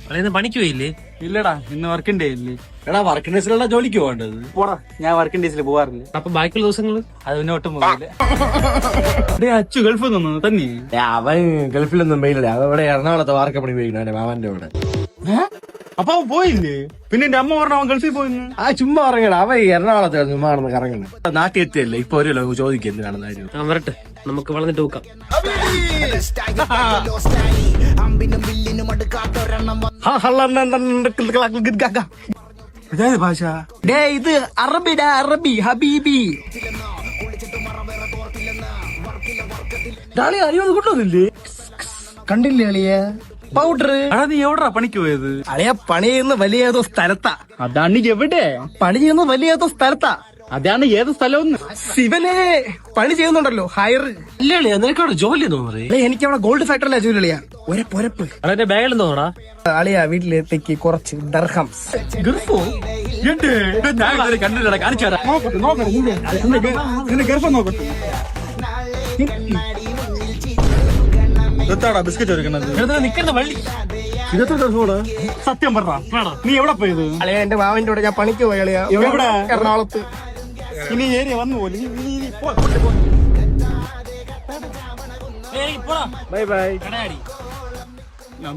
അളിയ പണിക്ക് പോയില്ലേ? ഇല്ലടാ, ഇന്ന് വർക്കിംഗ് ഡേ ഇല്ലേ? എടാ വർക്കിംഗ് ഡേയ്സിലുള്ള ജോലിക്ക് പോകേണ്ടത്. പോടാ, ഞാൻ വർക്കിംഗ് ഡേയ്സിൽ പോവാറില്ല. അപ്പൊ ബാക്കിയുള്ള ദിവസങ്ങള് അത് പിന്നെ ഒട്ടും പോകില്ല. അച്ചു ഗൾഫിൽ നിന്നു തന്നെ. അവൻ ഗൾഫിലൊന്നും പോയില്ലേ, അവൻ ഇവിടെ എറണാകുളത്ത് വാർക്കപ്പണി പോയിരിക്കണം എന്റെ മാമന്റെ ഇവിടെ. അപ്പൊ അവൻ പോയില്ലേ? പിന്നെ എന്റെ അമ്മ പറഞ്ഞു അവൻ ഗൾഫിൽ പോയിന്ന്. ആ ചുമ്മാ ഇറങ്ങണം, അവൻ എറണാകുളത്ത് ചുമ്മാ നടന്ന് കറങ്ങണം. നാട്ടിൽ എത്തിയല്ലേ, ഇപ്പൊ ഒരു ചോദിക്കും എന്തിനാണെന്ന് കാര്യം. വരട്ടെ, നമുക്ക് വളർന്നിട്ട് നോക്കാം. ഭാഷ ഇത് അറബിടാ, അറബി ഹബീബി. അറിയാതെ കൊണ്ടുവന്നില്ലേ? കണ്ടില്ലേ അളിയ പൗഡർ? നീ എവിടാ പണിക്ക് പോയത്? അളിയ പണി ചെയ്യുന്ന വലിയ ഏതോ സ്ഥലത്താ. അതാണ് എവിടെ പണി ചെയ്യുന്ന വലിയ ഏതോ സ്ഥലത്താ. അതാണ് ഏത് സ്ഥലവും. ശിവനെ പണി ചെയ്യുന്നുണ്ടല്ലോ, ഹയർ. ഇല്ല അളിയ, നിനക്ക് അവിടെ ജോലി തോന്നുന്നത്? എനിക്ക് അവിടെ ഗോൾഡ് ഫാക്ടറിയിലാ ജോലി അളിയാ. ഒരപ്പൊരപ്പ് അളിയ ബാഗിൽ തോന്നടാ. അളിയാ വീട്ടിലെത്തേക്ക് കുറച്ച് ദർഹംസ്. ഗർഭോ? കണ്ടില്ല, കാണിച്ചു ഗർഭം നോക്കട്ടെ. ബിസ്ക്കറ്റ് ഒരുക്കണത് നിക്കുന്ന വള്ളി. ഇതെത്ര ഗർഭോടാ? സത്യം പറഞ്ഞ നീ എവിടെ പോയത്? അളിയ എന്റെ മാവന്റെ കൂടെ ഞാൻ പണിക്ക് പോയി അളിയാ. എവിടെ? എറണാകുളത്ത്. ഇനി ഏരിയ വന്നു പോലെ. Bye bye. ഞാൻ